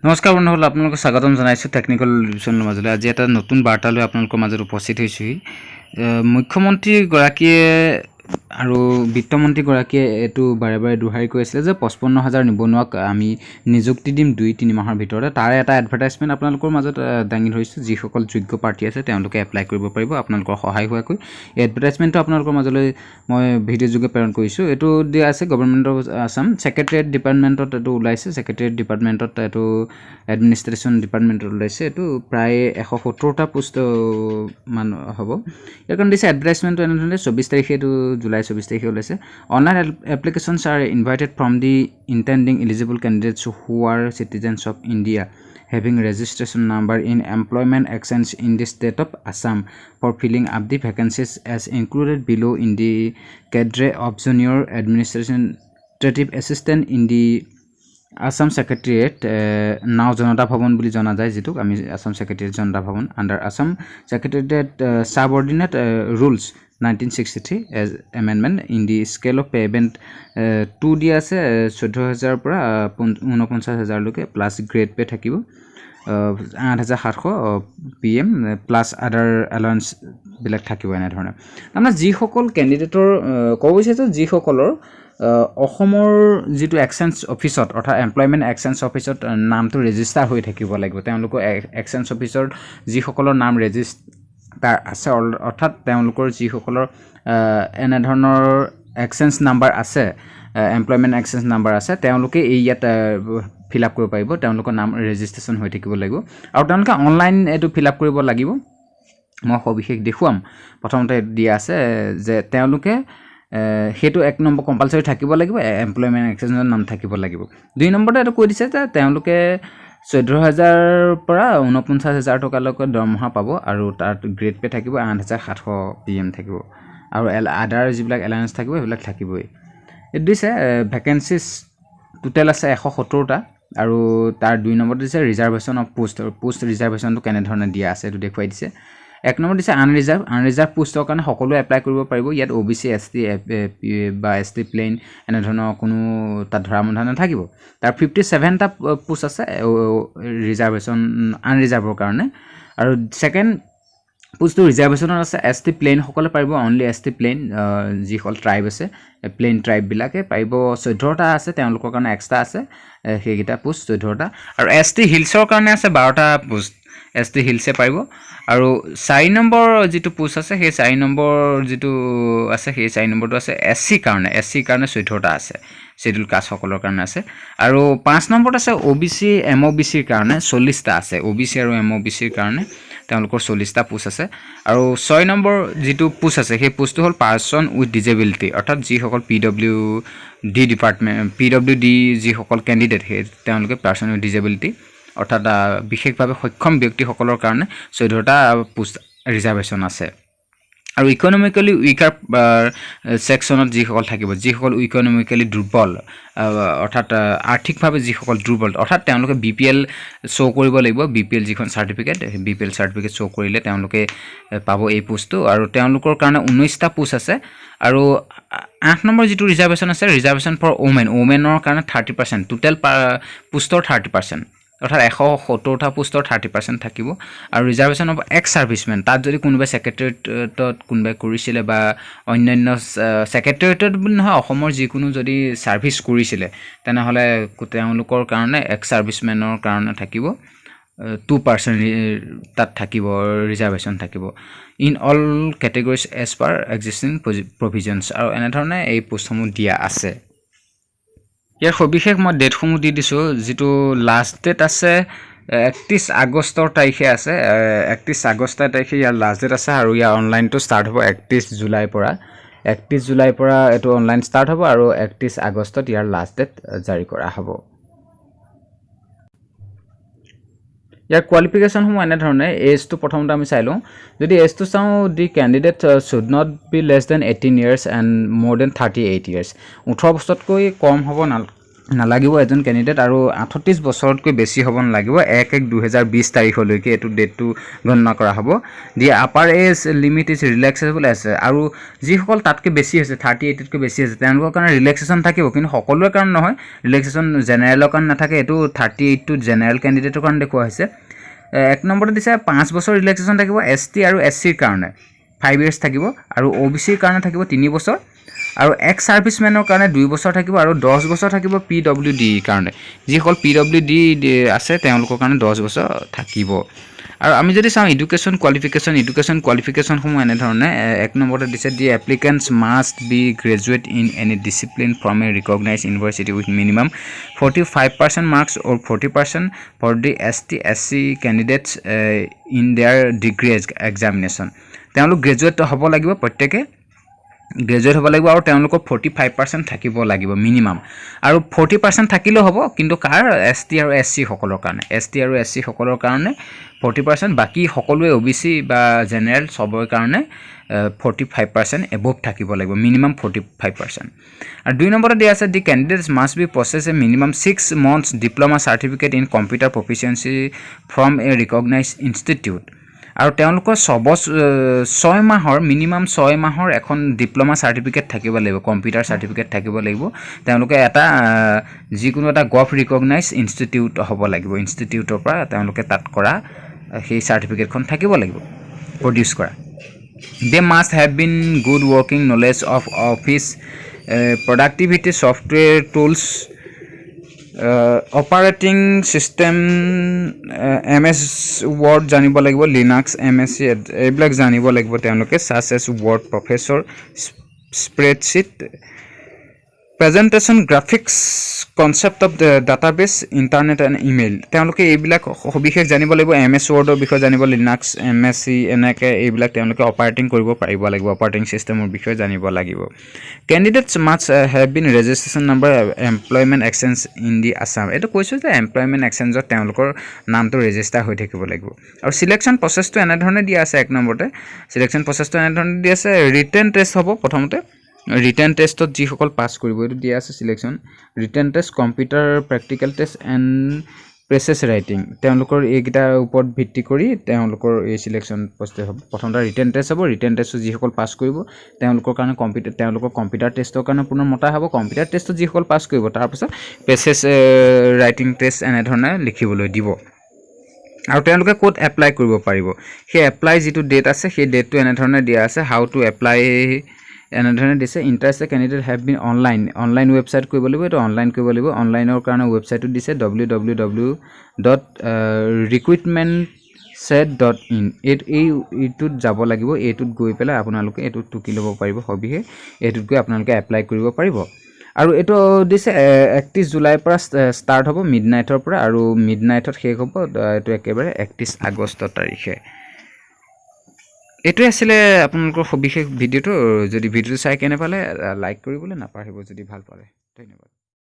নমস্কাৰ বন্ধুসকল আপোনালোকক স্বাগতম জনাইছোঁ টেকনিকেল ৰিভিশ্যনৰ মাজলৈ। আজি এটা নতুন বাৰ্তা লৈ আপোনালোকৰ মাজত উপস্থিত হৈছোঁহি। মুখ্যমন্ত্ৰীগৰাকীয়ে আৰু বিত্তমন্ত্ৰীগৰাকীয়ে এইটো বাৰে বাৰে দোহাৰি কৈ আছিলে যে 55,000 নিবনুৱাক আমি নিযুক্তি দিম 2-3 মাহৰ ভিতৰতে। তাৰে এটা এডভাৰটাইজমেণ্ট আপোনালোকৰ মাজত দাঙি ধৰিছোঁ। যিসকল যোগ্য প্ৰাৰ্থী আছে তেওঁলোকে এপ্লাই কৰিব পাৰিব আপোনালোকৰ সহায় হোৱাকৈ। এই এডভাৰটাইজমেণ্টটো আপোনালোকৰ মাজলৈ মই ভিডিঅ' যোগে প্ৰেৰণ কৰিছোঁ। এইটো দিয়া আছে গভৰ্ণমেণ্ট অফ আছাম ছেক্ৰেটেৰিয়েট ডিপাৰ্টমেণ্টত এইটো ওলাইছে। ছেক্ৰেটেৰিয়েট ডিপাৰ্টমেণ্টত এইটো এডমিনিষ্ট্ৰেশ্যন ডিপাৰ্টমেণ্টত ওলাইছে। এইটো প্ৰায় 170টা পোষ্ট মান হ'ব। ইয়াৰ কাৰণে দিছে এডভাৰটাইজমেণ্টটো এনেধৰণে 24 তাৰিখে এইটো জুলাই 24 তাৰিখে ওলাইছে। Online applications are invited from the intending eligible candidates who are citizens of India having registration number in employment exchange in the state of Assam for filling up the vacancies as included below in the cadre of junior administrative assistant in the Assam Secretariat now Janata Bhavan বুলি জনা যায় যেটো আমি Assam Secretariat Janata Bhavan under Assam Secretariat subordinate rules 1963 as amendment in the scale of payment 2 দিয়া আছে 14,000 পৰা 49,000 লৈকে plus grade pay থাকিব 8,700 PM প্লাস আদাৰ এলাউন্স বিলাক থাকিব এনে ধৰণে। আমাৰ যিসকল ক্যান্ডিডেটৰ ক'ব বিচাৰিছো যিসকলৰ অসমৰ যেটো এক্সচেঞ্জ অফিসত অৰ্থাৎ এমপ্লয়মেন্ট এক্সচেঞ্জ অফিসত নামটো ৰেজিষ্টাৰ হৈ থাকিব লাগিব। তেওঁলোকৰ এক্সচেঞ্জ অফিসৰ যিসকলৰ নাম ৰেজিষ্টাৰ আছে অৰ্থাৎ তেওঁলোকৰ যিসকলৰ এনে ধৰণৰ এক্সচেঞ্জ নাম্বাৰ আছে এমপ্লয়মেন্ট এক্সচেঞ্জ নাম্বাৰ আছে তেওঁলোকে এই ইয়াত ফিল আপ কৰিব পাৰিব। তেওঁলোকৰ নাম ৰেজিষ্ট্ৰেচন হৈ থাকিব লাগিব আৰু তেওঁলোকে অনলাইন এটো ফিল আপ কৰিব লাগিব। মই সবিশেষ দেখুৱাম। প্ৰথমতে দিয়া আছে যে তেওঁলোকে হেতু 1 নম্বৰ কম্পালসৰি থাকিব লাগিব এমপ্লয়মেন্ট এক্সচেঞ্জৰ নাম থাকিব লাগিব। 2 নম্বৰতে এটো কৈ দিছে যে তেওঁলোকে 14,000 পৰা 49,000 টকা লৈকে দৰমহা পাব আৰু তাৰ গ্ৰেড পে থাকিব 8,700 PM থাকিব আৰু আদাৰ যিবিলাক এলাউন্স থাকিব সেইবিলাক থাকিবই। এটো দিছে ভ্যাকেন্সিজ টোটাল আছে 170টা আৰু তাৰ 2 নম্বৰ দিছে ৰিজাৰ্ভেশন অফ পোষ্ট ৰিজাৰ্ভেশনটো কেনে ধৰণে দিয়া আছে এটো দেখুৱাই দিছে। 1 নম্বৰ দিছে আনৰিজাৰ্ভ পোষ্টৰ কাৰণে সকলোৱে এপ্লাই কৰিব পাৰিব। ইয়াত OBC ST বা ST প্লেন এনে ধৰণৰ কোনো তাত ধৰা বন্ধা নাথাকিব। তাৰ 57টা পোষ্ট আছে ৰিজাৰ্ভেশন আনৰিজাৰ্ভৰ কাৰণে আৰু সেকেন্ড পোষ্টটো ৰিজাৰ্ভেশনৰ আছে ST প্লেন সকলে পাৰিব অনলি ST প্লেন যিসকল ট্ৰাইব আছে প্লেন ট্ৰাইব বিলাকে পাৰিব 14টা আছে তেওঁলোকৰ কাৰণে এক্সট্ৰা আছে সেইগিটা পোষ্ট 14টা আৰু ST হিলছৰ কাৰণে আছে 12টা পোষ্ট ST হিলছে পাৰিব আৰু 4 নম্বৰ যেটো পোষ্ট আছে সেই 4 নম্বৰ যেটো আছে সেই 4 নম্বৰটো আছে SC কাৰণে 14টা আছে শিডিউল কাষ্ট সকলৰ কাৰণে আছে আৰু 5 নম্বৰত আছে OBC MOBC ৰ কাৰণে 40টা আছে OBC আৰু MOBC ৰ কাৰণে তেওঁলোকৰ 40টা পোষ্ট আছে আৰু 6 নম্বৰ যেটো পোষ্ট আছে সেই পোষ্টটো হল পাৰসন উইথ ডিজেবিলিটি অৰ্থাৎ যি সকল PWD ডিপাৰ্টমেন্ট PWD যি সকল ক্যান্ডিডেট হে তেওঁলোকে পাৰসন উইথ ডিজেবিলিটি অৰ্থাৎ বিশেষভাৱে সক্ষম ব্যক্তিসকলৰ কাৰণে 14টা পোষ্ট ৰিজাৰ্ভেশন আছে আৰু ইকোনমিক্যালি উইকাৰ সেকশনত যিসকল থাকিব যিসকল ইকোনমিক্যালি দুৰ্বল অৰ্থাৎ আৰ্থিকভাৱে যিসকল দুৰ্বল অৰ্থাৎ তেওঁলোকে BPL শো কৰিব লাগিব BPL যিখন সাৰ্টিফিকেট BPL সাৰ্টিফিকেট শো কৰিলে তেওঁলোকে পাব এই পোষ্টটো আৰু তেওঁলোকৰ কাৰণে 19টা পোষ্ট আছে আৰু 8 নম্বৰ যেটো ৰিজাৰ্ভেশন আছে ৰিজাৰ্ভেশন ফৰ ওমেনৰ কাৰণে 30% টোটাল পোষ্টৰ 30% অৰ্থাৎ 170টা পোষ্টৰ 30% থাকিব আৰু ৰিজাৰ্ভেশন অফ এক্স সাৰ্ভিসমেন তাত যদি কোনোবা সেক্ৰেটাৰিয়েটত কোনোবা কৰিছিলে বা অন্যান্য সেক্ৰেটাৰিয়েটত নহয় অসমৰ যিকোনো যদি সাৰ্ভিস কৰিছিলে তেনেহলে তেওঁলোকৰ কাৰণে এক্স সাৰ্ভিসমেনৰ কাৰণে থাকিব 2% তাত থাকিব ৰিজাৰ্ভেশন থাকিব in all categories as per existing provisions আৰু এনে ধৰণে এই পোষ্টসমূহ দিয়া আছে। ইয়াৰ সবিশেষ মই ডেটসমূহ দি দিছো যেটো লাষ্ট ডেট আছে 31 আগষ্টৰ তাৰিখে আছে 31 আগষ্ট তাৰিখে ইয়াৰ লাষ্ট ডেট আছে আৰু ইয়াৰ অনলাইনটো ষ্টাৰ্ট হ'ব 31 জুলাইৰ পৰা এটো অনলাইন ষ্টাৰ্ট হ'ব আৰু 31 আগষ্টত ইয়াৰ লাষ্ট ডেট জাৰি কৰা হ'ব। ইয়াৰ কোৱালিফিকেশন সমূহ এনে ধৰণে এজটো প্ৰথমতে আমি চাই লওঁ যদি এজটো চাওঁ the candidate should not be less than 18 years and more than 38 years 18 বছৰতকৈ কম হ'ব নালাগিব এজন কেণ্ডিডেট আৰু 38 বছৰতকৈ বেছি হ'ব নালাগিব 1/1/2020 তাৰিখলৈকে এইটো ডেটটো গণনা কৰা হ'ব দি আপাৰ এজ লিমিট ইজ ৰিলেক্সেবল আছে আৰু যিসকল তাতকৈ বেছি হৈছে 38তকৈ বেছি হৈছে তেওঁলোকৰ কাৰণে ৰিলেক্সেশ্যন থাকিব কিন্তু সকলোৰে কাৰণে নহয় ৰিলেক্সেশ্যন জেনেৰেলৰ কাৰণে নাথাকে এইটো 38 টো জেনেৰেল কেণ্ডিডেটৰ কাৰণে দেখুওৱা হৈছে এক নম্বৰতে দিছে 5 বছৰ ৰিলেক্সেশ্যন থাকিব ST আৰু SCৰ কাৰণে 5 years থাকিব আৰু OBCৰ কাৰণে থাকিব 3 বছৰ আৰু এক্স সাৰ্ভিসমেনৰ কাৰণে 2 বছৰ থাকিব আৰু 10 বছৰ থাকিব PWD কাৰণে যিসকল PWD আছে তেওঁলোকৰ কাৰণে 10 বছৰ থাকিব আৰু আমি যদি চাওঁ এডুকেশ্যন কোৱালিফিকেশ্যন সমূহ এনে ধৰণে এক নম্বৰতে দিছে the applicants must be graduate in any discipline from a recognised university with minimum 45% marks or 40% for the ST SC candidates in their degree examination তেওঁলোক গ্ৰেজুৱেট হ'ব লাগিব প্ৰত্যেকে গ্ৰেজুৱেট হ'ব লাগিব আৰু তেওঁলোকৰ 45% থাকিব লাগিব মিনিমাম আৰু 40% থাকিলেও হ'ব কিন্তু কাৰ ST আৰু SC সকলৰ কাৰণে ST আৰু SC সকলৰ কাৰণে 40% বাকি সকলোৱে OBC বা জেনেৰেল সবৰ কাৰণে 45% এবভ থাকিব লাগিব মিনিমাম 45% আৰু 2 নম্বৰত দিয়া আছে দি candidates must B process A minimum 6 months diploma certificate in computer proficiency from a recognised institute আৰু তেওঁলোকৰ 6 মাহৰ মিনিমাম 6 মাহৰ এখন ডিপ্লোমা সাৰ্টিফিকেট থাকিব লাগিব কম্পিউটাৰ সাৰ্টিফিকেট থাকিব লাগিব তেওঁলোকে এটা যিকোনো এটা গভ ৰিকগনাইজড ইনষ্টিটিউট হ'ব লাগিব ইনষ্টিটিউটৰ পৰা তেওঁলোকে তাত কৰা সেই সাৰ্টিফিকেটখন থাকিব লাগিব প্ৰডিউস কৰা they must have been good working knowledge of office productivity software tools operating system MS Word জানিব লাগিব Linux MSc এইবিলাক জানিব লাগিব তেওঁলোকে such as Word Professor spreadsheet presentation graphics concept of the database internet and email তেওঁলোকে এইবিলাক সবিশেষ জানিব লাগিব MS Word ৰ বিষয়ে জানিব Linux MSc এনেকে এইবিলাক তেওঁলোকে অপাৰেটিং কৰিব পাৰিব লাগিব অপাৰেটিং সিস্টেমৰ বিষয়ে জানিব লাগিব candidates must have been registration number employment exchange in the Assam এটো কৈছো যে employment exchange ত তেওঁলোকৰ নামটো ৰেজিষ্টাৰ হৈ থাকিব লাগিব আৰু সিলেকশন প্ৰসেসটো এনে ধৰণে দিয়া আছে এক নম্বৰতে সিলেকশন প্ৰসেসটো এনে ধৰণে দিয়া আছে ৰিটেন টেষ্ট হ'ব প্ৰথমতে ৰিটেন টেষ্টত যি সকল পাস কৰিব এটো দিয়া আছে selection written test computer practical test and precis writing তেওঁলোকৰ এইগিটা ওপৰত ভিত্তি কৰি তেওঁলোকৰ এই সিলেকশন প্ৰসেস হ'ব প্ৰথমতে ৰিটেন টেষ্ট হ'ব ৰিটেন টেষ্ট যি সকল পাস কৰিব তেওঁলোকৰ কাৰণে কম্পিউটাৰ টেষ্টৰ কাৰণে পুনৰ মতা হ'ব কম্পিউটাৰ টেষ্টত যি সকল পাস কৰিব তাৰ পিছত প্ৰেসেস ৰাইটিং টেষ্ট এনে ধৰণে লিখিবলৈ দিব আৰু তেওঁলোকে কোড এপ্লাই কৰিব পাৰিব সেই এপ্লাই যেটো ডেট আছে সেই ডেটটো এনে ধৰণে দিয়া আছে হাউ টু এপ্লাই এনে ধৰণে দিছে interested candidate have been online website কৰিব লাগিব এটো অনলাইন কৰিব লাগিব অনলাইনৰ কাৰণে ওয়েবসাইটটো দিছে www.recruitmentset.in এইটোত যাব লাগিব এইটোত গৈ পেলাই আপোনালোকে এইটোত টুকি ল'ব পাৰিব হবিহে এইটোত গৈ আপোনালোকে এপ্লাই কৰিব পাৰিব আৰু এটো দিছে 31 জুলাইৰ পৰা ষ্টাৰ্ট হ'ব মিডনাইটৰ পৰা আৰু মিডনাইটত শেষ হ'ব এটো একেবাৰে 31 আগষ্ট তাৰিখে এটো আছিল আপোনালোকৰ সবিশেষ ভিডিওটো যদি ভিডিওটো চাই কেনে পালে লাইক কৰিবলৈ নাপাহৰিব যদি ভাল পালে ধন্যবাদ